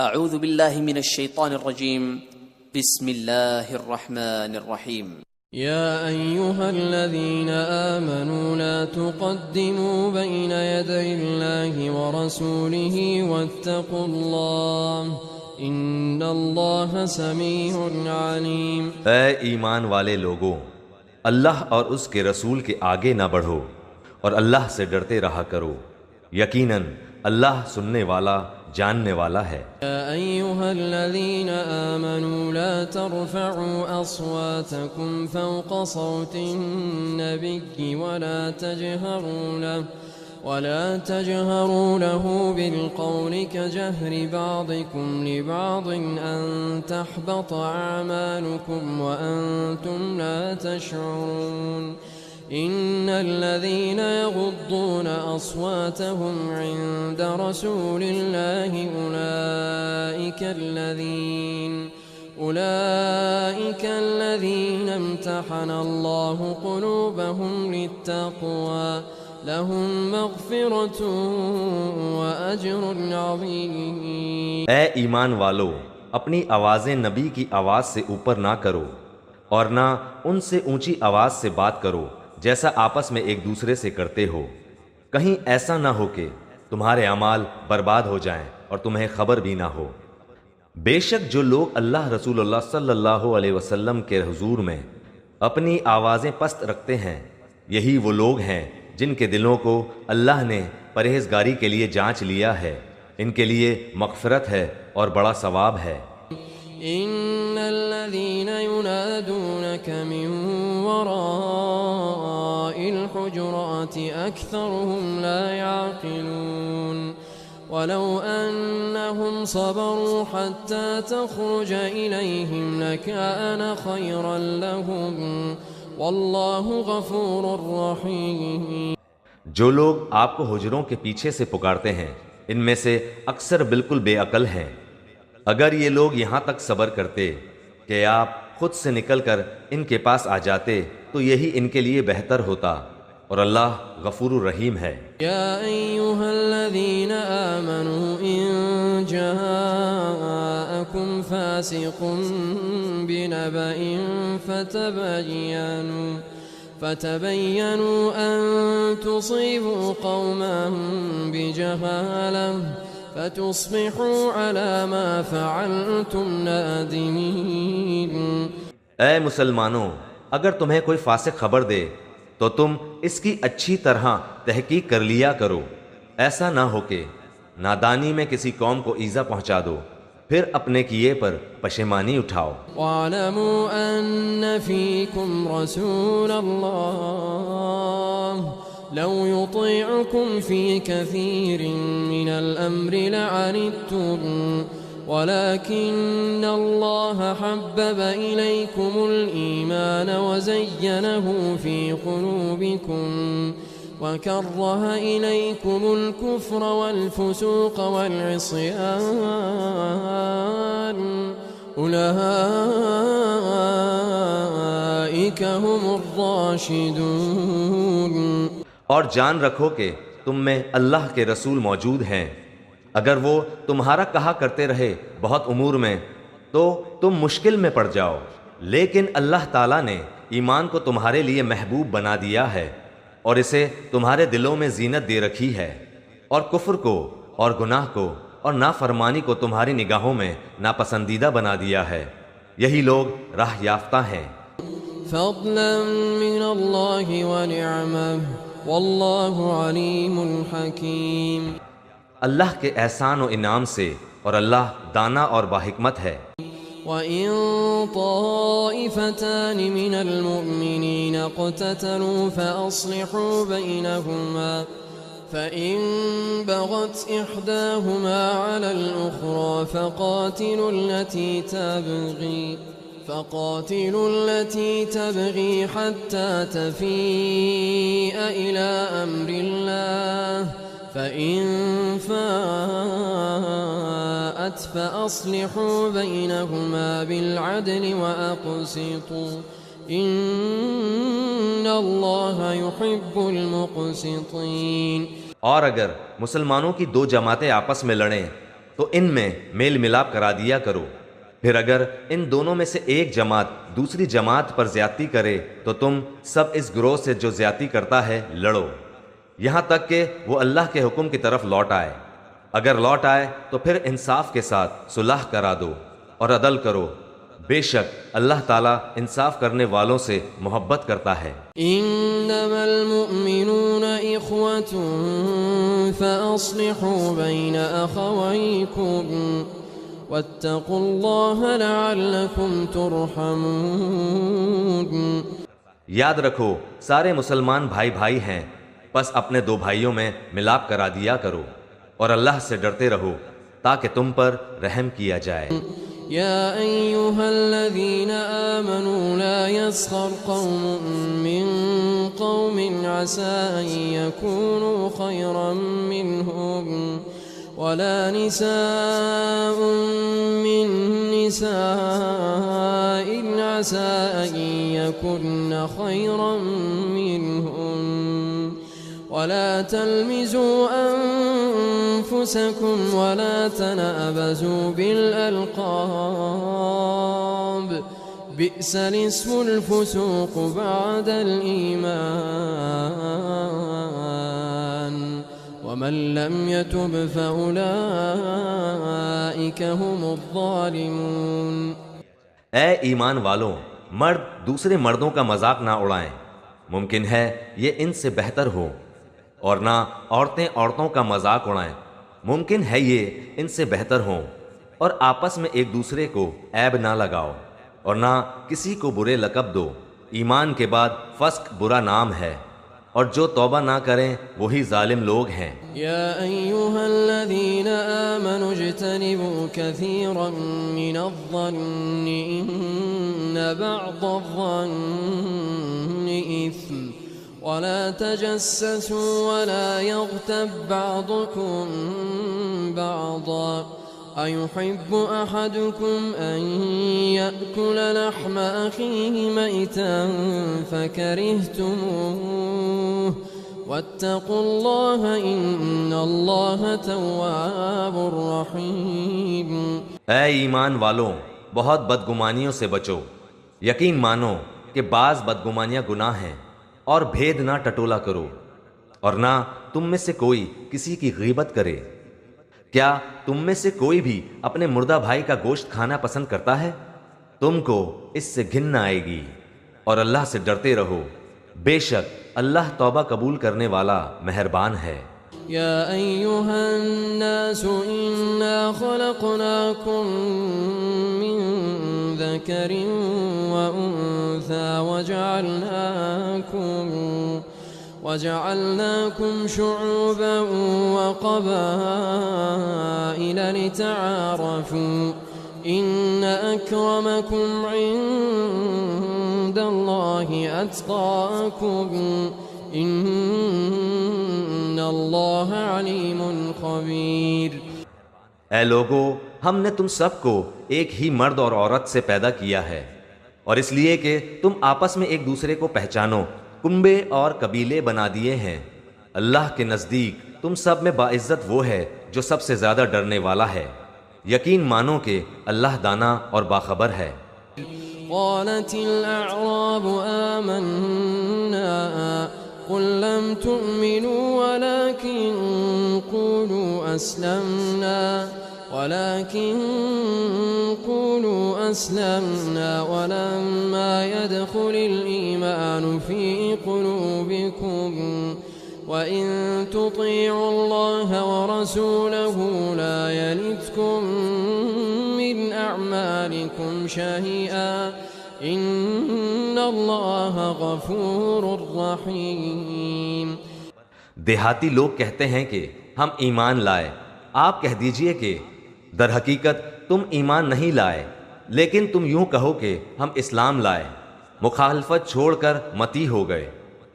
اعوذ باللہ من الشیطان الرجیم بسم اللہ الرحمن الرحیم يا أيها الذين آمنوا لا تقدموا بين يدي الله ورسوله واتقوا الله إن الله سميع عليم۔ اے ایمان والے لوگوں، اللہ اور اس کے رسول کے آگے نہ بڑھو اور اللہ سے ڈرتے رہا کرو، یقیناً اللہ سننے والا جاننے والا ہے۔ يا أيها الذين آمنوا لا ترفعوا أصواتكم فوق صوت النبي ولا تجهروا له بالقول كجهر بعضكم لبعض أن تحبط أعمالكم وأنتم لا تشعرون۔ إن الذين يغضون أصواتهم عند رسول الله أولئك الذين امتحن الله قلوبهم للتقوى لهم مغفرة وأجر عظيم۔ اے ایمان والو، اپنی آوازیں نبی کی آواز سے اوپر نہ کرو اور نہ ان سے اونچی آواز سے بات کرو جیسا آپس میں ایک دوسرے سے کرتے ہو، کہیں ایسا نہ ہو کہ تمہارے اعمال برباد ہو جائیں اور تمہیں خبر بھی نہ ہو۔ بے شک جو لوگ اللہ رسول اللہ صلی اللہ علیہ وسلم کے حضور میں اپنی آوازیں پست رکھتے ہیں، یہی وہ لوگ ہیں جن کے دلوں کو اللہ نے پرہیزگاری کے لیے جانچ لیا ہے، ان کے لیے مغفرت ہے اور بڑا ثواب ہے۔ إن الذين ينادونك من وراء الحجرات أكثرهم لا يعقلون ولو أنهم صبروا حتى تخرج إليهم لكان خيرا لهم والله غفور رحيم۔ جو لوگ آپ کو حجروں کے پیچھے سے پکارتے ہیں، ان میں سے اکثر بالکل بے عقل ہیں۔ اگر یہ لوگ یہاں تک صبر کرتے کہ آپ خود سے نکل کر ان کے پاس آ جاتے تو یہی ان کے لیے بہتر ہوتا، اور اللہ غفور الرحیم ہے۔ یا ایھا الذین آمنوا ان جاءکم فاسق بنبأ فتبینوا ان تصیبوا قوما بجہالة فتصبحوا على ما فعلتم نادمین۔ اے مسلمانوں، اگر تمہیں کوئی فاسق خبر دے تو تم اس کی اچھی طرح تحقیق کر لیا کرو، ایسا نہ ہو کہ نادانی میں کسی قوم کو ایذا پہنچا دو پھر اپنے کیے پر پشیمانی اٹھاؤ۔ وَاعْلَمُوا أَنَّ فِيكُمْ رَسُولَ اللَّهِ لو يطيعكم في كثير من الأمر لعنتم ولكن الله حبب إليكم الإيمان وزينه في قلوبكم وكره إليكم الكفر والفسوق والعصيان أولئك هم الراشدون۔ اور جان رکھو کہ تم میں اللہ کے رسول موجود ہیں، اگر وہ تمہارا کہا کرتے رہے بہت امور میں تو تم مشکل میں پڑ جاؤ، لیکن اللہ تعالیٰ نے ایمان کو تمہارے لیے محبوب بنا دیا ہے اور اسے تمہارے دلوں میں زینت دے رکھی ہے، اور کفر کو اور گناہ کو اور نافرمانی کو تمہاری نگاہوں میں ناپسندیدہ بنا دیا ہے، یہی لوگ راہ یافتہ ہیں۔ فضلا من اللہ ونعمہ واللہ علیم حکیم۔ اللہ کے احسان و انعام سے، اور اللہ دانا اور باحکمت ہے۔ وَإِن طَائِفَتَانِ مِنَ الْمُؤْمِنِينَ اقْتَتَلُوا فَأَصْلِحُوا بَيْنَهُمَا فَإِن بَغَتْ إِحْدَاهُمَا عَلَى الْأُخْرَى فقاتلوا التي تبغي حتى تفيء إلى أمر الله فإن فاءت فأصلحوا بينهما بالعدل وأقسطوا إن الله يحب المقسطين۔ اور اگر مسلمانوں کی دو جماعتیں آپس میں لڑیں تو ان میں میل ملاپ کرا دیا کرو۔ پھر اگر ان دونوں میں سے ایک جماعت دوسری جماعت پر زیادتی کرے تو تم سب اس گروہ سے جو زیادتی کرتا ہے لڑو، یہاں تک کہ وہ اللہ کے حکم کی طرف لوٹ آئے۔ اگر لوٹ آئے تو پھر انصاف کے ساتھ صلح کرا دو اور عدل کرو، بے شک اللہ تعالیٰ انصاف کرنے والوں سے محبت کرتا ہے۔ انما المؤمنون اخوة فاصلحوا بين اخويكم واتقوا الله لعلكم ترحمون۔ یاد رکھو سارے مسلمان بھائی بھائی ہیں، پس اپنے دو بھائیوں میں ملاپ کرا دیا کرو اور اللہ سے ڈرتے رہو تاکہ تم پر رحم کیا جائے۔ يا أيها الذين آمنوا لا يسخر قوم من قوم عسى أن يكونوا خيرا منهم ولا نساء من نساء عسى أن يكن خيرا منهم ولا تلمزوا أنفسكم ولا تنابزوا بالألقاب بئس الاسم الفسوق بعد الإيمان ومن لم يتب فأولئك هم الظالمون۔ اے ایمان والوں، مرد دوسرے مردوں کا مذاق نہ اڑائیں، ممکن ہے یہ ان سے بہتر ہو، اور نہ عورتیں عورتوں کا مذاق اڑائیں، ممکن ہے یہ ان سے بہتر ہوں، اور آپس میں ایک دوسرے کو عیب نہ لگاؤ، اور نہ کسی کو برے لقب دو، ایمان کے بعد فسق برا نام ہے، اور جو توبہ نہ کریں وہی ظالم لوگ ہیں۔ یا ایہا الذین آمنوا اجتنبوا کثیرا من الظن ان بعض الظن اثم ولا تجسسوا ولا يغتب بعضكم بعضا أيحب أحدكم أن يأكل لحم أخيه ميتا فكرهتموه واتقوا الله إن الله تواب رحيم۔ اے ایمان والوں، بہت بدگمانیوں سے بچو، یقین مانو کہ بعض بدگمانیاں گناہ ہیں، اور بھید نہ ٹٹولا کرو، اور نہ تم میں سے کوئی کسی کی غیبت کرے۔ کیا تم میں سے کوئی بھی اپنے مردہ بھائی کا گوشت کھانا پسند کرتا ہے؟ تم کو اس سے گھن نہ آئے گی، اور اللہ سے ڈرتے رہو، بے شک اللہ توبہ قبول کرنے والا مہربان ہے۔ یا ایہا الناس انا خلقناکم من ذکر وانثى وجعلناكم شعوبا وقبائل لتعارفوا ان اکرمکم عند اللہ اتقاکم ان اللہ علیم خبیر۔ اے لوگو، ہم نے تم سب کو ایک ہی مرد اور عورت سے پیدا کیا ہے، اور اس لیے کہ تم آپس میں ایک دوسرے کو پہچانو، کنبے اور قبیلے بنا دیے ہیں۔ اللہ کے نزدیک تم سب میں باعزت وہ ہے جو سب سے زیادہ ڈرنے والا ہے۔ یقین مانو کہ اللہ دانا اور باخبر ہے۔ قالت الاعراب آمنا قل لم تؤمنوا ولكن قولوا أسلمنا ولما يدخل الإيمان في قلوبكم وإن تطيعوا الله ورسوله لا يلتكم من أعمالكم شيئا إن الله غفور رحيم۔ دیہاتی لوگ کہتے ہیں کہ ہم ایمان لائے، آپ کہہ دیجئے کہ در حقیقت تم ایمان نہیں لائے، لیکن تم یوں کہو کہ ہم اسلام لائے، مخالفت چھوڑ کر متی ہو گئے،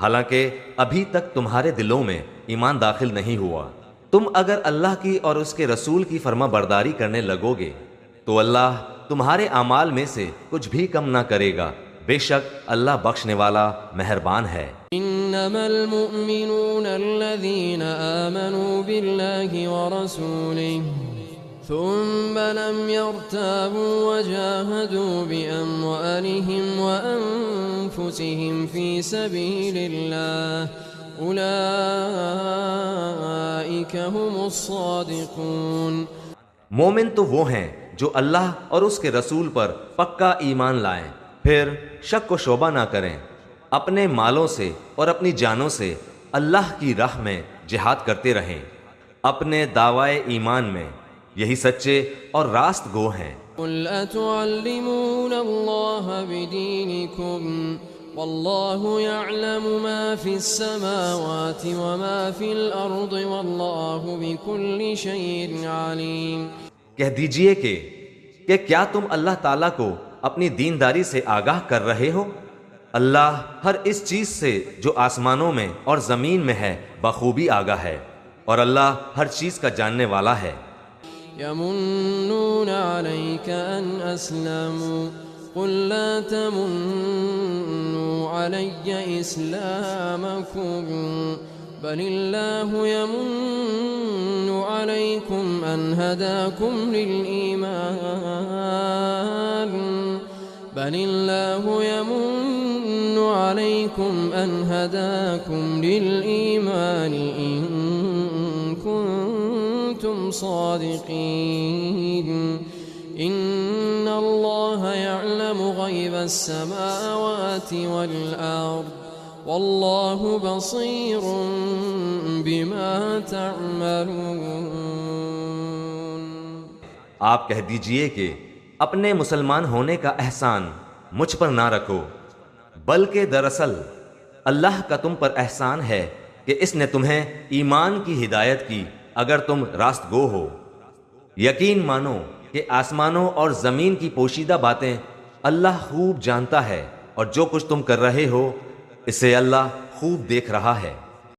حالانکہ ابھی تک تمہارے دلوں میں ایمان داخل نہیں ہوا۔ تم اگر اللہ کی اور اس کے رسول کی فرما برداری کرنے لگو گے تو اللہ تمہارے اعمال میں سے کچھ بھی کم نہ کرے گا، بے شک اللہ بخشنے والا مہربان ہے۔ انما المؤمنون الذين آمنوا بالله ورسوله ثم لم يرتابوا وجاهدوا بأموالهم وأنفسهم في سبيل الله أولئك هم الصادقون۔ مومن تو وہ ہیں جو اللہ اور اس کے رسول پر پکا ایمان لائیں، پھر شک و شعبہ نہ کریں، اپنے مالوں سے اور اپنی جانوں سے اللہ کی راہ میں جہاد کرتے رہیں، اپنے دعوائے ایمان میں، یہی سچے اور راست گو ہیں۔ قل أتعلمون الله بدينكم والله يعلم ما في السماوات وما في الأرض والله بكل شيء عليم۔ کہہ دیجئے کہ کیا تم اللہ تعالیٰ کو اپنی دینداری سے آگاہ کر رہے ہو؟ اللہ ہر اس چیز سے جو آسمانوں میں اور زمین میں ہے بخوبی آگاہ ہے، اور اللہ ہر چیز کا جاننے والا ہے۔ يمنون عليك أن أسلموا قل لا تمنوا علي إسلامكم بل الله يمن عليكم أن هداكم للإيمان بل الله يمن عليكم أن هداكم للإيمان إن كنتم صادقين إن الله يعلم غيب السماوات والأرض والله بصير بما تعملون۔ آپ کہہ دیجئے کہ اپنے مسلمان ہونے کا احسان مجھ پر نہ رکھو، بلکہ دراصل اللہ کا تم پر احسان ہے کہ اس نے تمہیں ایمان کی ہدایت کی اگر تم راست گو ہو۔ یقین مانو کہ آسمانوں اور زمین کی پوشیدہ باتیں اللہ خوب جانتا ہے، اور جو کچھ تم کر رہے ہو اسے اللہ خوب دیکھ رہا ہے۔